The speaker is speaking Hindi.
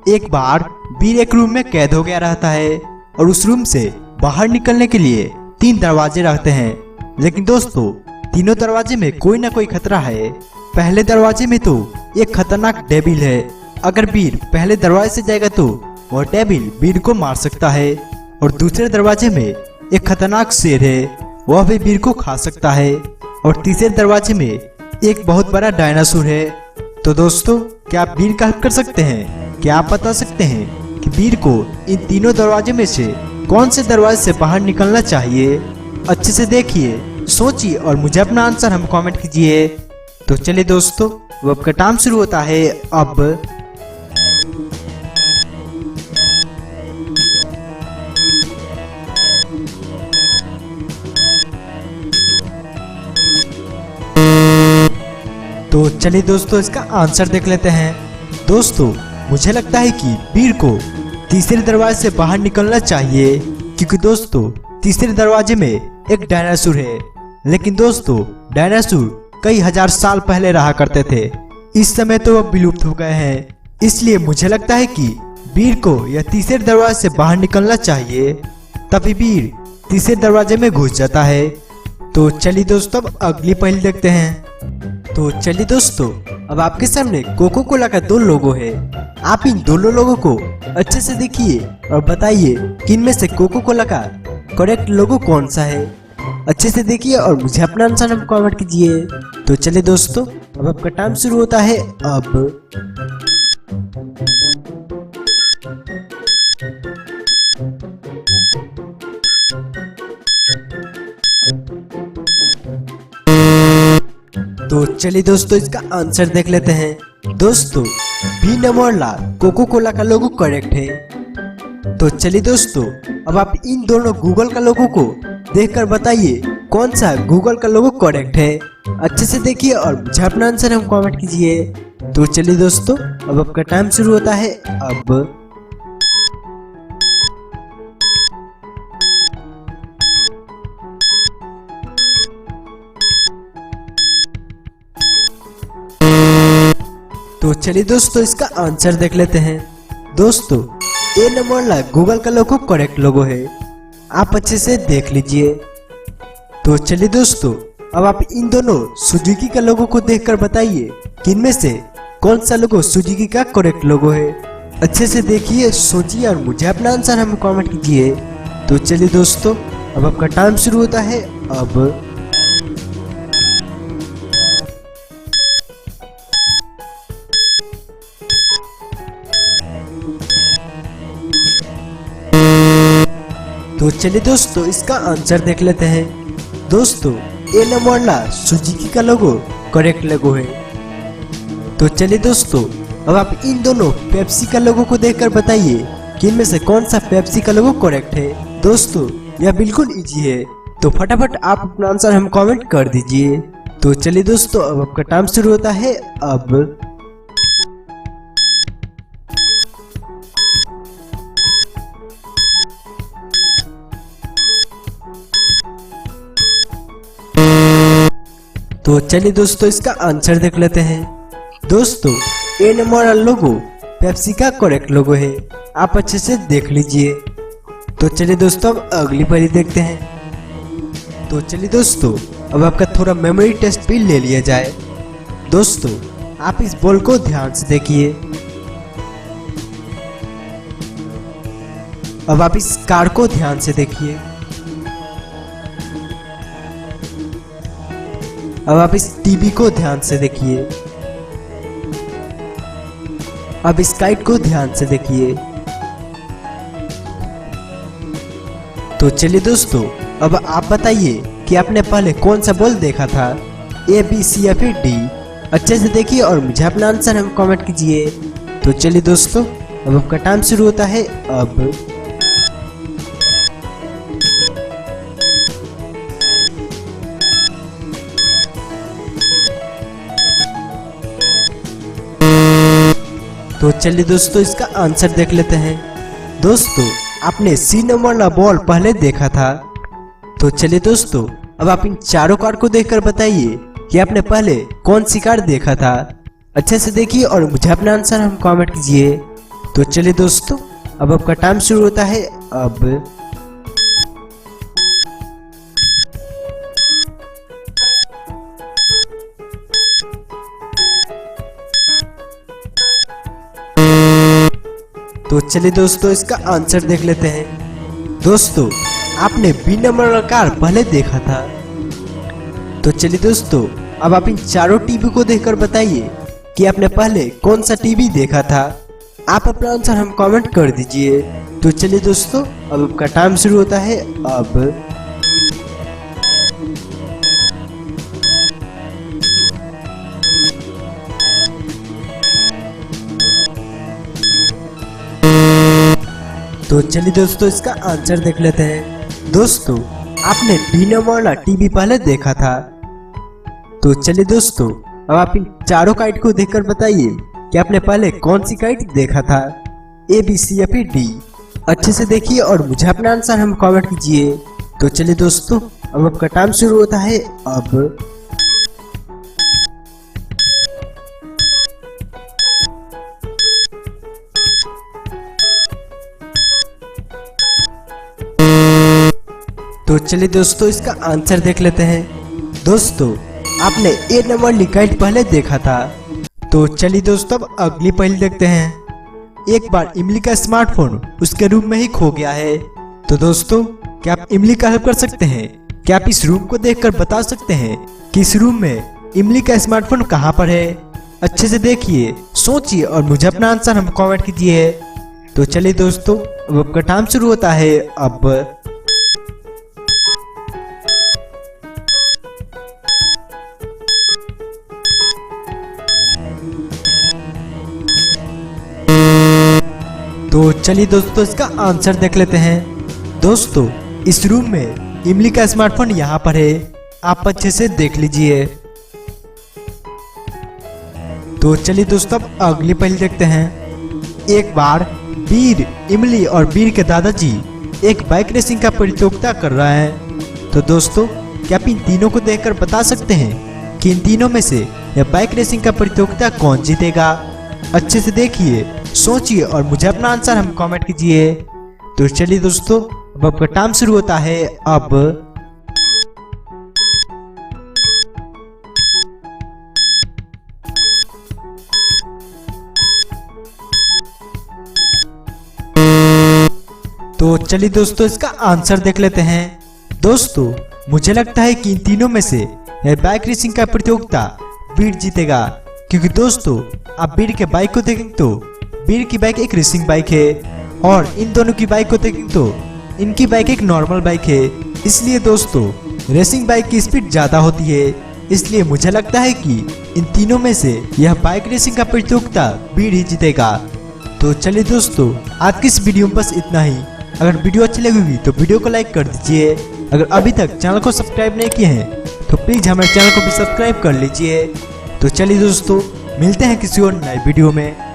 एक बार वीर एक रूम में कैद हो गया रहता है और उस रूम से बाहर निकलने के लिए 3 दरवाजे रहते हैं। लेकिन दोस्तों तीनों दरवाजे में कोई ना कोई खतरा है। पहले दरवाजे में तो एक खतरनाक डेविल है। अगर वीर पहले दरवाजे से जाएगा तो वह डेविल वीर को मार सकता है। और दूसरे दरवाजे में एक खतरनाक शेर है, वह भी वीर को खा सकता है। और तीसरे दरवाजे में एक बहुत बड़ा डायनासोर है। तो दोस्तों क्या आप वीर का हेल्प कर सकते हैं? क्या आप बता सकते हैं कि वीर को इन तीनों दरवाजे में से कौन से दरवाजे से बाहर निकलना चाहिए? अच्छे से देखिए, सोचिए और मुझे अपना आंसर हम कमेंट कीजिए। तो चलिए दोस्तों अब का टाइम शुरू होता है अब। तो चलिए दोस्तों इसका आंसर देख लेते हैं। दोस्तों मुझे लगता है कि वीर को तीसरे दरवाजे से बाहर निकलना चाहिए, क्योंकि दोस्तों तीसरे दरवाजे में एक डायनासोर है। लेकिन दोस्तों डायनासोर कई हजार साल पहले रहा करते थे, इस समय तो वह विलुप्त हो गए हैं। इसलिए मुझे लगता है कि वीर को यह तीसरे दरवाजे से बाहर निकलना चाहिए। तभी वीर तीसरे दरवाजे में घुस जाता है। तो चलिए दोस्तों अब अगली पहेली देखते हैं। तो चलिए दोस्तों अब आपके सामने कोको कोला का 2 लोगो है। आप इन दोनों लोगों को अच्छे से देखिए और बताइए कि इनमें से कोको कोला का करेक्ट लोगो कौन सा है। अच्छे से देखिए और मुझे अपना आंसर हम कमेंट कीजिए। तो चलिए दोस्तों अब आपका टाइम शुरू होता है अब। तो चलिए दोस्तों इसका आंसर देख लेते हैं। दोस्तों बी नंबर वाला कोको कोला का लोगो करेक्ट है। तो चलिए दोस्तों अब आप इन दोनों गूगल का लोगो को देखकर बताइए कौन सा गूगल का लोगो करेक्ट है। अच्छे से देखिए और मुझे अपना आंसर हम कमेंट कीजिए। तो चलिए दोस्तों अब आपका टाइम शुरू होता है अब। तो चलिए दोस्तों इसका आंसर देख लेते हैं। दोस्तों ए नंबर वाला गूगल का लोगो करेक्ट लोगो है, आप अच्छे से देख लीजिए। तो चलिए दोस्तों अब आप इन दोनों सुजुकी का लोगो को देखकर बताइए कि इनमें से कौन सा लोगो सुजुकी का करेक्ट लोगो है। अच्छे से देखिए, सोचिए और मुझे अपना आंसर हम कमेंट कीजिए। तो चलिए दोस्तों अब आपका टाइम शुरू होता है अब। तो चलिए दोस्तों इसका आंसर देख लेते हैं। दोस्तों ए नंबर वाला सुजुकी का लोगो करेक्ट लोगो है। तो चलिए दोस्तों अब आप इन दोनों पेप्सी का लोगो को देखकर बताइए कि इनमें से कौन सा पेप्सी का लोगो करेक्ट है। दोस्तों यह बिल्कुल इजी है, तो फटाफट आप अपना आंसर हम कमेंट कर दीजिए। तो चलिए दोस्तों अब आपका टाइम शुरू होता है अब। तो चलिए दोस्तों इसका आंसर देख लेते हैं। दोस्तों ए नंबर वाला लोगो पेप्सी का करेक्ट लोगो है, आप अच्छे से देख लीजिए। तो चलिए दोस्तों अब अगली पहेली देखते हैं। तो चलिए दोस्तों अब आपका थोड़ा मेमोरी टेस्ट भी ले लिया जाए। दोस्तों आप इस बॉल को ध्यान से देखिए। अब आप इस कार को ध्यान से देखिए। अब आप इस टीवी को ध्यान से देखिए। अब इस काइट को ध्यान से देखिए। तो चलिए दोस्तों अब आप बताइए कि आपने पहले कौन सा बॉल देखा था, ए बी सी या फिर डी। अच्छे से देखिए और मुझे अपना आंसर हम कमेंट कीजिए। तो चलिए दोस्तों अब आपका टाइम शुरू होता है अब। तो चलिए दोस्तों इसका आंसर देख लेते हैं। दोस्तों आपने सी नंबर वाला बॉल पहले देखा था। तो चलिए दोस्तों अब आप इन चारों कार्ड को देखकर बताइए कि आपने पहले कौन सी कार्ड देखा था। अच्छे से देखिए और मुझे अपना आंसर हम कमेंट कीजिए। तो चलिए दोस्तों, अब आपका टाइम शुरू होता है अब। तो चलिए दोस्तों, इसका आंसर देख लेते हैं। दोस्तों, आपने बी नंबर वाला कार पहले देखा था। तो चलिए दोस्तों, अब आप इन चारों टीवी को देखकर बताइए कि आपने पहले कौन सा टीवी देखा था। आप अपना आंसर हम कमेंट कर दीजिए। तो चलिए दोस्तों, अब आपका टाइम शुरू होता है अब। तो चलिए दोस्तों, इसका आंसर देख लेते हैं। दोस्तों, आपने डी नंबर वाला टीवी पहले देखा था। तो चलिए दोस्तों, अब आप इन चारों काइट को देखकर बताइए कि आपने पहले कौन सी काइट देखा था, ए, बी, सी या फिर डी। अच्छे से देखिए और मुझे अपना आंसर हम कमेंट कीजिए। तो चलिए दोस्तों, अब आपका टाइम शुरू होता है अब। तो चलिए दोस्तों, इसका आंसर देख लेते हैं। दोस्तों, आपने ए नंबर लिकाइट पहले देखा था। तो चलिए दोस्तों, अब अगली पहली देखते हैं। एक बार इमली का स्मार्टफोन उसके रूम में ही खो गया है। तो दोस्तों, क्या आप इमली का हेल्प कर सकते हैं? क्या आप इस रूम को देखकर बता सकते हैं कि इस रूम में इमली का स्मार्टफोन कहाँ पर है? अच्छे से देखिए, सोचिए और मुझे अपना आंसर हम कमेंट कीजिए। तो चलिए दोस्तों, अब आपका टाइम शुरू होता है अब। तो चलिए दोस्तों, इसका आंसर देख लेते हैं। दोस्तों, इस रूम में इमली का स्मार्टफोन यहाँ पर है। आप अच्छे से देख लीजिए। तो चलिए दोस्तों, अब अगली पहली देखते हैं। एक बार बीर, इमली और बीर के दादाजी एक बाइक रेसिंग का प्रतियोगिता कर रहा है। तो दोस्तों, क्या आप इन तीनों को देखकर बता सकते हैं कि इन तीनों में से यह बाइक रेसिंग का प्रतियोगिता कौन जीतेगा? अच्छे से देखिए, सोचिए और मुझे अपना आंसर हम कमेंट कीजिए। तो चलिए दोस्तों, अब आपका टाइम शुरू होता है अब। तो चलिए दोस्तों, इसका आंसर देख लेते हैं। दोस्तों, मुझे लगता है कि इन तीनों में से बाइक रेसिंग का प्रतियोगिता बीर जीतेगा, क्योंकि दोस्तों, आप बीर के बाइक को देखें तो बीर की बाइक एक रेसिंग बाइक है और इन दोनों की बाइक को देखें तो इनकी बाइक एक नॉर्मल बाइक है। इसलिए दोस्तों, रेसिंग बाइक की स्पीड ज्यादा होती है। इसलिए मुझे लगता है कि इन तीनों में से यह बाइक रेसिंग का प्रतियोगिता बीर ही जीतेगा। तो चलिए दोस्तों, आज की इस वीडियो में बस इतना ही। अगर वीडियो अच्छी लगी हुई तो वीडियो को लाइक कर दीजिए। अगर अभी तक चैनल को सब्सक्राइब नहीं किए हैं तो प्लीज हमारे चैनल को भी सब्सक्राइब कर लीजिए। तो चलिए दोस्तों, मिलते हैं किसी और नए वीडियो में।